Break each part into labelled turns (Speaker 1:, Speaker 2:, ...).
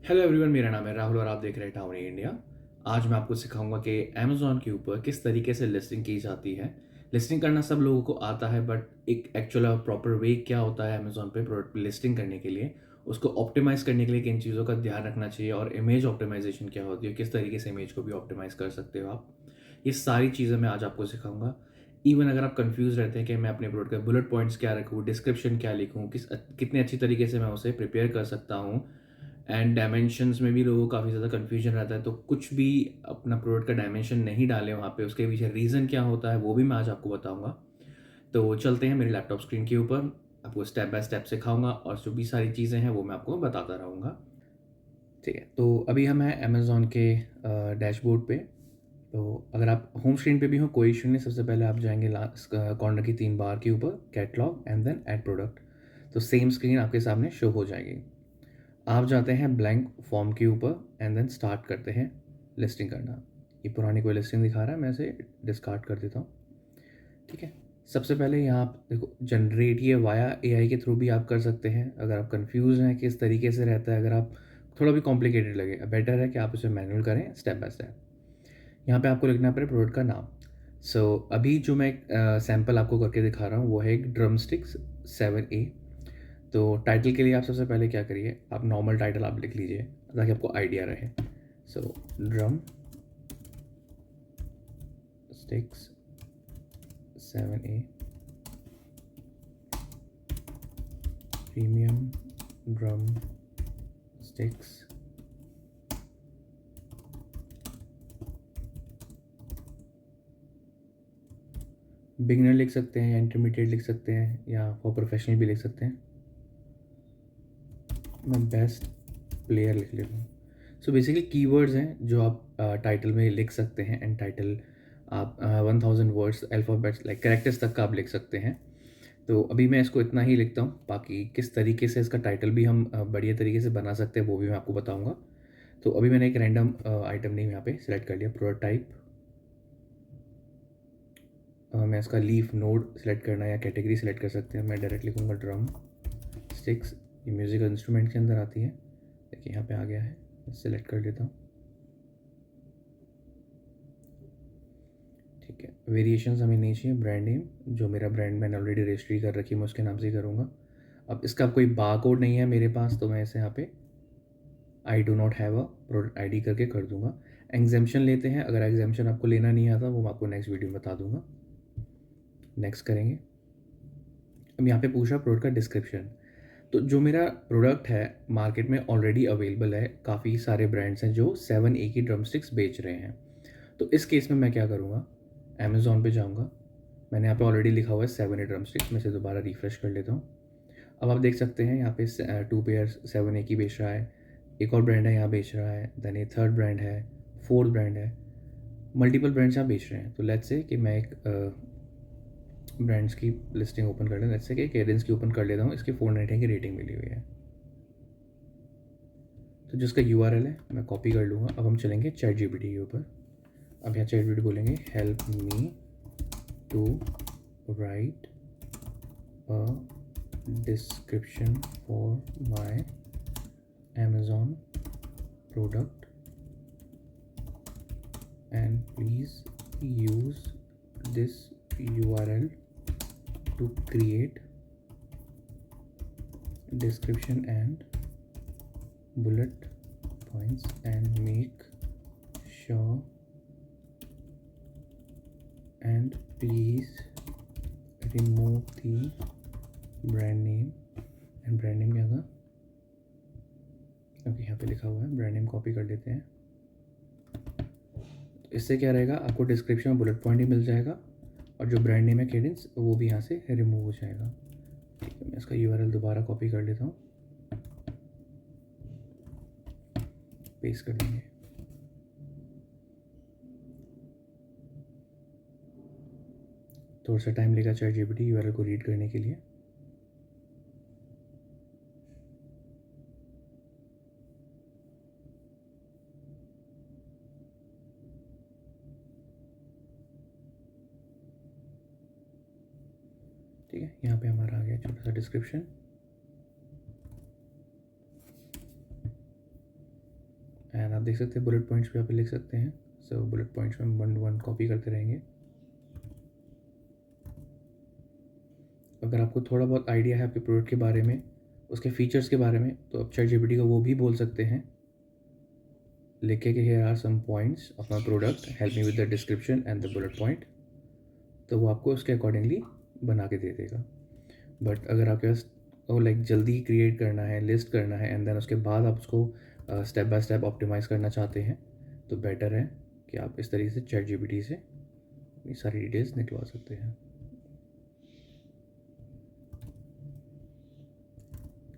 Speaker 1: Hello everyone, मेरा नाम है राहुल और आप देख रहे हैं टाउन इंडिया। आज मैं आपको सिखाऊंगा कि अमेज़ॉन के ऊपर किस तरीके से लिस्टिंग की जाती है। लिस्टिंग करना सब लोगों को आता है, बट एक एक्चुअल और प्रॉपर वे क्या होता है अमेज़ॉन पे प्रोडक्ट लिस्टिंग करने के लिए, उसको ऑप्टिमाइज़ करने के लिए किन चीज़ों का ध्यान रखना चाहिए और इमेज ऑप्टिमाइजेशन क्या होती है, किस तरीके से इमेज को भी ऑप्टिमाइज़ कर सकते हो आप। ये सारी चीज़ें मैं आज आपको सिखाऊंगा। इवन अगर आप कंफ्यूज रहते हैं कि मैं अपने प्रोडक्ट के बुलेट पॉइंट्स क्या रखूँ, डिस्क्रिप्शन क्या लिखूँ, कितने अच्छी तरीके से मैं उसे प्रिपेयर कर सकता हूँ, एंड डायमेंशंस में भी लोगों को काफ़ी ज़्यादा कन्फ्यूजन रहता है, तो कुछ भी अपना प्रोडक्ट का डायमेंशन नहीं डालें वहाँ पे, उसके पीछे रीज़न क्या होता है वो भी मैं आज आपको बताऊँगा। तो चलते हैं मेरे लैपटॉप स्क्रीन के ऊपर, आपको स्टेप बाय स्टेप सिखाऊँगा और जो भी सारी चीज़ें हैं वो मैं आपको बताता रहूँगा। ठीक है, तो अभी हम हैं अमेज़न के डैशबोर्ड पे। तो अगर आप होम स्क्रीन पे भी हो कोई इशू नहीं, सबसे पहले आप जाएँगे लास्ट कॉर्नर की 3 बार के ऊपर, catalogue and then add product. तो सेम स्क्रीन आपके सामने शो हो जाएगी। आप जाते हैं ब्लैंक फॉर्म के ऊपर एंड देन स्टार्ट करते हैं लिस्टिंग करना। ये पुरानी कोई लिस्टिंग दिखा रहा है, मैं इसे डिस्कार्ड कर देता हूँ। ठीक है, सबसे पहले यहाँ आप देखो, जनरेट ये वाया एआई के थ्रू भी आप कर सकते हैं। अगर आप कंफ्यूज हैं किस तरीके से रहता है, अगर आप थोड़ा भी कॉम्प्लिकेटेड लगे, बेटर है कि आप इसे मैनुअल करें स्टेप बाय स्टेप। यहाँ पे आपको लिखना पड़े प्रोडक्ट का नाम। अभी जो मैं सैम्पल आपको करके दिखा रहा हूँ वो है एक ड्रम स्टिक्स 7A। तो टाइटल के लिए आप सबसे पहले क्या करिए, आप नॉर्मल टाइटल आप लिख लीजिए ताकि आपको आइडिया रहे। Drum sticks 7A premium drum sticks. Beginner लिख सकते हैं या इंटरमीडिएट लिख सकते हैं या फॉर प्रोफेशनल भी लिख सकते हैं। मैं बेस्ट प्लेयर लिख लेता हूँ। बेसिकली कीवर्ड्स हैं जो आप टाइटल में लिख सकते हैं, एंड टाइटल आप 1000 वर्ड्स अल्फ़ाबेट्स लाइक कैरेक्टर्स तक का आप लिख सकते हैं। तो अभी मैं इसको इतना ही लिखता हूँ, बाकी किस तरीके से इसका टाइटल भी हम बढ़िया तरीके से बना सकते हैं वो भी मैं आपको बताऊँगा। तो अभी मैंने एक रैंडम आइटम नेम यहाँ पे सिलेक्ट कर लिया, प्रोटोटाइप। मैं इसका लीफ नोड सेलेक्ट करना या कैटेगरी सेलेक्ट कर सकते हैं। मैं डायरेक्ट लिखूँगा ड्रम स्टिक्स। ये म्यूज़िकल इंस्ट्रूमेंट के अंदर आती है, देखिए यहाँ पे आ गया है, सेलेक्ट कर लेता हूँ। ठीक है, वेरिएशंस हमें नहीं चाहिए। ब्रांड नेम, जो मेरा ब्रांड मैंने ऑलरेडी रजिस्ट्री कर रखी है मैं उसके नाम से ही करूँगा। अब इसका कोई बार कोड नहीं है मेरे पास, तो मैं इसे यहाँ पे I do not have a product I D करके कर दूंगा। एग्जाम्पशन लेते हैं, अगर एग्जाम्पशन आपको लेना नहीं आता वो मैं आपको नेक्स्ट वीडियो में बता दूंगा। नेक्स्ट करेंगे। अब यहाँ पे पूछा प्रोडक्ट का डिस्क्रिप्शन। तो जो मेरा प्रोडक्ट है मार्केट में ऑलरेडी अवेलेबल है, काफ़ी सारे ब्रांड्स हैं जो 7A की ड्रम स्टिक्स बेच रहे हैं। तो इस केस में मैं क्या करूँगा, अमेज़ॉन पे जाऊँगा। मैंने यहाँ पे ऑलरेडी लिखा हुआ है 7A ड्रम स्टिक्स, मैं इसे दोबारा रिफ्रेश कर लेता हूँ। अब आप देख सकते हैं यहाँ पे 2 पेयर 7A की बेच रहा है, एक और ब्रांड है यहाँ बेच रहा है, देन ये थर्ड ब्रांड है, फोर्थ ब्रांड है, मल्टीपल ब्रांड्स यहाँ बेच रहे हैं। तो लेट्स से कि मैं एक ब्रांड्स की लिस्टिंग ओपन कर लें, लेट्स से कि केडेंस की ओपन कर लेता हूँ, इसकी 490 की रेटिंग मिली हुई है। तो जिसका URL है मैं कॉपी कर लूँगा। अब हम चलेंगे चैट जीपीटी के ऊपर। अब यहाँ चैट जीपीटी बोलेंगे help me to write a description for my Amazon product and please use this URL to create description and bullet points and make sure and please remove the brand name। and brand name क्या था, okay यहाँ पे लिखा हुआ है, brand name copy कर लेते हैं। इससे क्या रहेगा, आपको डिस्क्रिप्शन में बुलेट पॉइंट ही मिल जाएगा और जो ब्रांड नेम है केडेंस वो भी यहाँ से रिमूव हो जाएगा। ठीक है, मैं इसका URL दोबारा कॉपी कर लेता हूँ, पेस्ट कर देंगे। थोड़ा सा टाइम लेगा चैट जीपीटी URL को रीड करने के लिए। ठीक है, यहाँ पे हमारा आ गया छोटा सा डिस्क्रिप्शन। आप देख सकते हैं बुलेट पॉइंट्स भी यहाँ पे लिख सकते हैं। सो बुलेट पॉइंट्स में 1 कॉपी करते रहेंगे। अगर आपको थोड़ा बहुत आइडिया है आपके प्रोडक्ट के बारे में, उसके फीचर्स के बारे में, तो आप ChatGPT को वो भी बोल सकते हैं लिख के कि here are some points of my product, help me with the description and the bullet point, तो वो आपको उसके अकॉर्डिंगली बना के दे देगा। बट अगर आपके पास वो लाइक जल्दी क्रिएट करना है, लिस्ट करना है एंड देन उसके बाद आप उसको स्टेप बाय स्टेप ऑप्टिमाइज़ करना चाहते हैं, तो बेटर है कि आप इस तरीके से ChatGPT से ये सारी डिटेल्स निकलवा सकते हैं।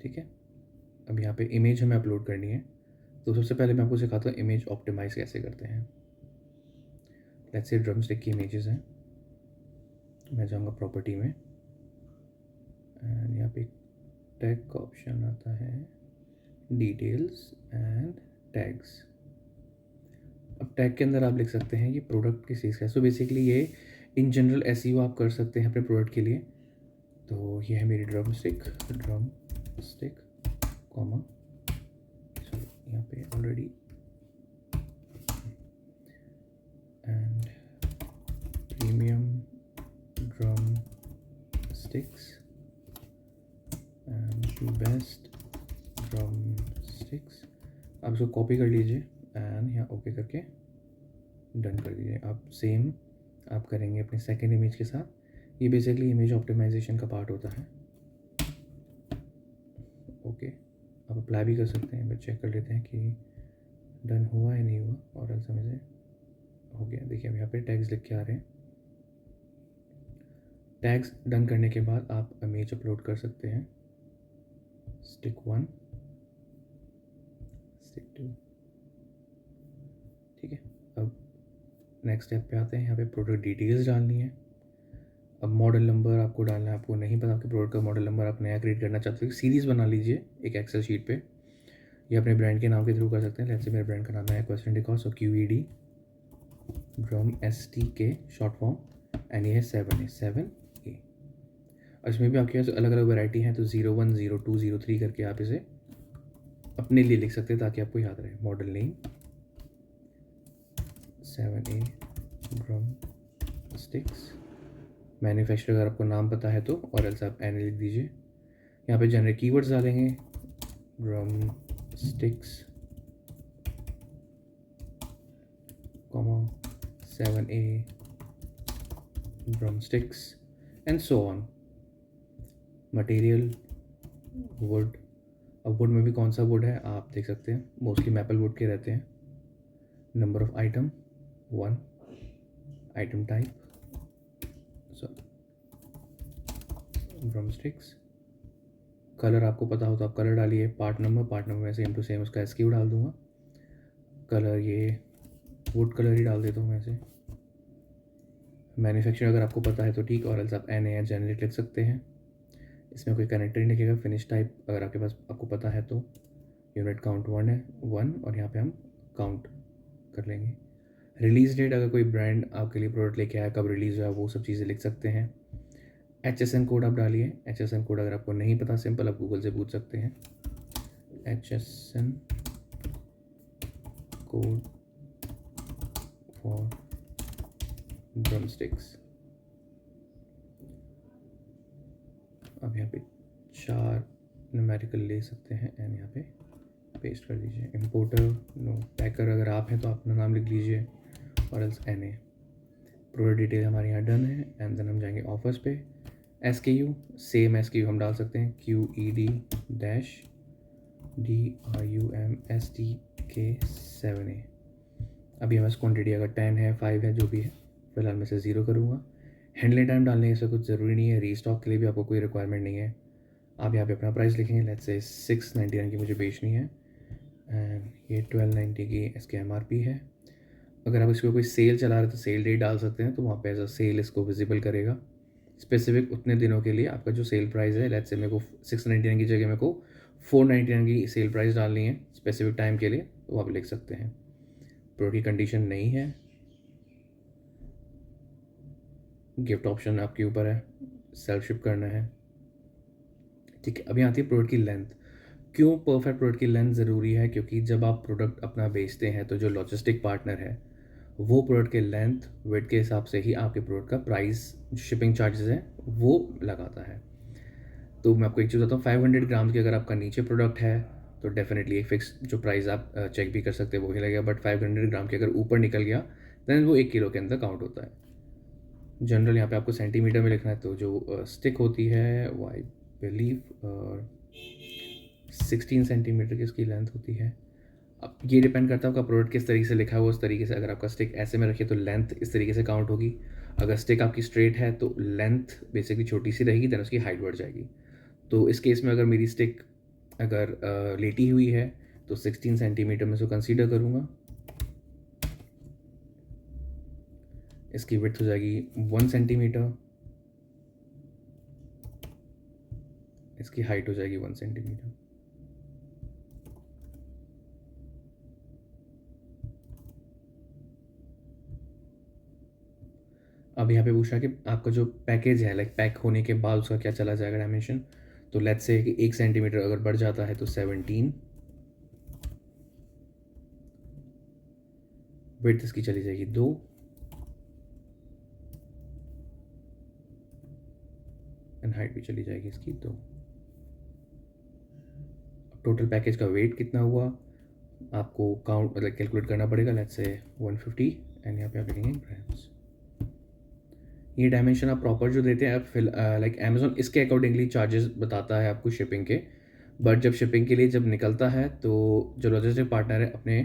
Speaker 1: ठीक है, अब यहाँ पे इमेज हमें अपलोड करनी है, तो सबसे पहले मैं आपको सिखाता हूँ इमेज ऑप्टिमाइज़ कैसे करते हैं। लेट्स से ड्रम स्टिक की इमेजेस हैं, मैं जाऊँगा प्रॉपर्टी में एंड यहाँ पे टैग का ऑप्शन आता है, डिटेल्स एंड टैग्स। अब टैग के अंदर आप लिख सकते हैं ये प्रोडक्ट किस चीज़ का है। सो बेसिकली ये इन जनरल SEO आप कर सकते हैं अपने प्रोडक्ट के लिए। तो ये है मेरी ड्रम स्टिक कॉमा, सॉरी यहाँ पे already, and premium drum sticks and best drum sticks. आप इसको कॉपी कर लीजिए एंड यहाँ ओके करके डन कर दीजिए। आप सेम आप करेंगे अपने सेकेंड इमेज के साथ। ये बेसिकली इमेज ऑप्टिमाइजेशन का पार्ट होता है। ओके, आप अप्लाई भी कर सकते हैं, बट चेक कर लेते हैं कि डन हुआ या नहीं हुआ, और समझ से हो गया। देखिए अब यहाँ पे टैग्स लिख के आ रहे हैं। टैग्स डन करने के बाद आप इमेज अपलोड कर सकते हैं, स्टिक 1, स्टिक 2। ठीक है, अब नेक्स्ट स्टेप पे आते हैं। यहाँ पे प्रोडक्ट डिटेल्स डालनी है। अब मॉडल नंबर आपको डालना है, आपको नहीं पता आपके प्रोडक्ट का मॉडल नंबर, आप नया क्रिएट करना चाहते हो, सीरीज़ बना लीजिए एक एक्सेल शीट पे, या अपने ब्रांड के नाम के थ्रू कर सकते हैं। जैसे मेरे ब्रांड का नाम है क्वेश्चन डिकॉस और QED drum STK short form, and ये है 7A। और इसमें भी आपके पास अलग अलग वैरायटी हैं, तो 01, 02, 03 करके आप इसे अपने लिए लिख सकते हैं ताकि आपको याद रहे। Model name 7A drum sticks, manufacturer अगर आपको नाम पता है तो, और एल्स आप एन लिख दीजिए। यहाँ पे जनरल कीवर्ड्स डालेंगे, drum sticks comma 7A drum sticks and so on. Material would, अब वुड में भी कौन सा वुड है आप देख सकते हैं, मोस्टली मैपल वुड के रहते हैं। Number of item 1, item type drum sticks, colour आपको पता हो तो आप कलर डालिए। पार्ट नंबर में सेम टू सेम उसका SKU डाल दूंगा। कलर ये वुड कलर ही डाल देता हूँ मैं से। मैन्युफैक्चर अगर आपको पता है तो ठीक, और एल्स आप NA या जेनरिक लिख सकते हैं। इसमें कोई कनेक्टर नहीं लिखेगा। फिनिश टाइप अगर आपके पास आपको पता है तो, यूनिट काउंट 1 है 1, और यहाँ पे हम काउंट कर लेंगे। रिलीज़ डेट, अगर कोई ब्रांड आपके लिए प्रोडक्ट लेके आया, कब रिलीज़ हुआ, वो सब चीज़ें लिख सकते हैं। HSN कोड आप डालिए। HSN कोड अगर आपको नहीं पता, सिंपल आप गूगल से पूछ सकते हैं। HSN code for drum sticks. अब यहाँ पे 4 न्यूमेरिकल ले सकते हैं एंड यहाँ पे पेस्ट कर दीजिए। इम्पोर्टर नो, पैकर अगर आप हैं तो अपना नाम लिख लीजिए, और एल्स NA। प्रोडक्ट डिटेल हमारे यहाँ डन है एंड देन हम जाएंगे ऑफर्स पे। SKU सेम SKU हम डाल सकते हैं, QED DRUMSTK 7A। अभी हमारे क्वान्टिटी अगर 10 है, 5 है, जो भी है, फिलहाल मैं से 0 करूँगा। हैंडलिंग टाइम डालने से कुछ ज़रूरी नहीं है, रीस्टॉक के लिए भी आपको कोई रिक्वायरमेंट नहीं है। आप यहाँ पे अपना प्राइस लिखेंगे, लेट्स से 699 की मुझे बेचनी है एंड ये 1290 की इसकी MRP है। अगर आप इसको कोई सेल चला रहे हैं तो सेल डेट डाल सकते हैं, तो वहाँ पे एज अ सेल इसको विजिबल करेगा। स्पेसिफिक उतने दिनों के लिए आपका जो सेल प्राइस है, लेट्स से मेरे को 699 की जगह मेरे को 499 की सेल प्राइस डालनी है स्पेसिफिक टाइम के लिए, तो आप लिख सकते हैं। प्रोडक्ट की कंडीशन नहीं है, गिफ्ट ऑप्शन आपके ऊपर है, सेल्फ शिप करना है। ठीक है, अभी आती है प्रोडक्ट की लेंथ। क्यों परफेक्ट प्रोडक्ट की लेंथ ज़रूरी है? क्योंकि जब आप प्रोडक्ट अपना बेचते हैं तो जो लॉजिस्टिक पार्टनर है वो प्रोडक्ट के लेंथ वेट के हिसाब से ही आपके प्रोडक्ट का प्राइस, शिपिंग चार्जेस है वो लगाता है। तो मैं आपको एक चीज़ बताता हूँ, 500 ग्राम की अगर आपका नीचे प्रोडक्ट है तो डेफिनेटली एक फिक्स जो प्राइस आप चेक भी कर सकते हैं वही लगेगा, बट 500 ग्राम के अगर ऊपर निकल गया देन वो 1 किलो के अंदर काउंट होता है। जनरल यहाँ पे आपको सेंटीमीटर में लिखना है, तो जो स्टिक होती है वो आई बिलीव 16 सेंटीमीटर की इसकी लेंथ होती है। अब ये डिपेंड करता है आपका प्रोडक्ट किस तरीके से लिखा है वो उस तरीके से, अगर आपका स्टिक ऐसे में रखिए तो लेंथ इस तरीके से काउंट होगी, अगर स्टिक आपकी स्ट्रेट है तो लेंथ बेसिकली छोटी सी रहेगी, देन उसकी हाइट बढ़ जाएगी। तो इस केस में अगर मेरी स्टिक अगर लेटी हुई है तो 16 सेंटीमीटर में से कंसीडर करूँगा। इसकी विड्थ हो जाएगी 1 सेंटीमीटर, इसकी हाइट हो जाएगी 1 सेंटीमीटर। अब यहाँ पे पूछा कि आपका जो पैकेज है लाइक पैक होने के बाद उसका क्या चला जाएगा डायमेंशन, तो लेट्स से कि 1 सेंटीमीटर अगर बढ़ जाता है तो 17, विड्थ इसकी चली जाएगी 2, एंड हाइट भी चली जाएगी इसकी 2। टोटल पैकेज का वेट कितना हुआ आपको काउंट मतलब कैलकुलेट करना पड़ेगा, लेट्स से 150, एंड यहाँ पे आप लिखेंगे ग्राम्स। ये डायमेंशन आप प्रॉपर जो देते हैं फिल लाइक अमेज़ॉन इसके अकॉर्डिंगली चार्जेस बताता है आपको शिपिंग के, बट जब शिपिंग के लिए जब निकलता है तो जो लॉजिस्टिक पार्टनर है अपने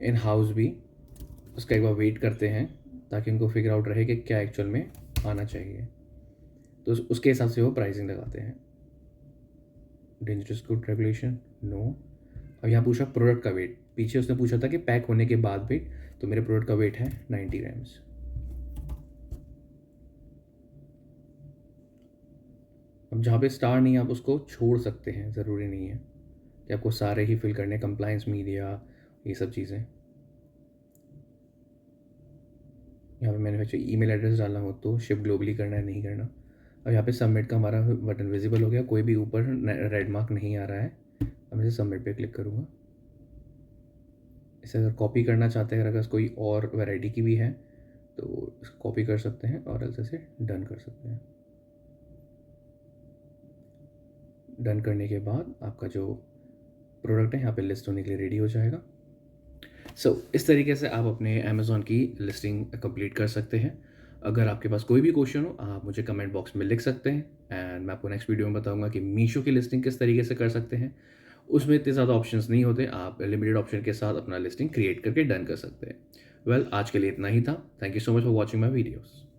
Speaker 1: इन हाउस भी उसका एक बार वेट करते हैं ताकि उनको फिगर आउट रहे कि क्या एक्चुअल में आना चाहिए, तो उसके हिसाब से वो प्राइसिंग लगाते हैं। Dangerous good regulation no. अब यहाँ पूछा प्रोडक्ट का वेट, पीछे उसने पूछा था कि पैक होने के बाद वेट, तो मेरे प्रोडक्ट का वेट है 90 ग्राम्स। अब जहाँ पे स्टार नहीं आप उसको छोड़ सकते हैं, ज़रूरी नहीं है कि आपको सारे ही फिल करने, कंप्लायंस मीडिया ये सब चीज़ें। यहाँ पे मैन्युफैक्चर ईमेल एड्रेस डालना हो तो शिप ग्लोबली करना है नहीं करना। अब यहाँ पे सबमिट का हमारा बटन विजिबल हो गया, कोई भी ऊपर रेड मार्क नहीं आ रहा है। अब मैं सबमिट पे क्लिक करूँगा। इसे अगर कॉपी करना चाहते हैं, अगर कोई और वैरायटी की भी है तो इसको कॉपी कर सकते हैं और ऐसे डन कर सकते हैं। डन करने के बाद आपका जो प्रोडक्ट है यहाँ पे लिस्ट होने के लिए रेडी हो जाएगा। इस तरीके से आप अपने अमेज़ॉन की लिस्टिंग कंप्लीट कर सकते हैं। अगर आपके पास कोई भी क्वेश्चन हो आप मुझे कमेंट बॉक्स में लिख सकते हैं, एंड मैं आपको नेक्स्ट वीडियो में बताऊंगा कि मीशो की लिस्टिंग किस तरीके से कर सकते हैं। उसमें इतने ज़्यादा ऑप्शंस नहीं होते, आप लिमिटेड ऑप्शन के साथ अपना लिस्टिंग क्रिएट करके डन कर सकते हैं। वेल, आज के लिए इतना ही था। Thank you so much for watching my videos.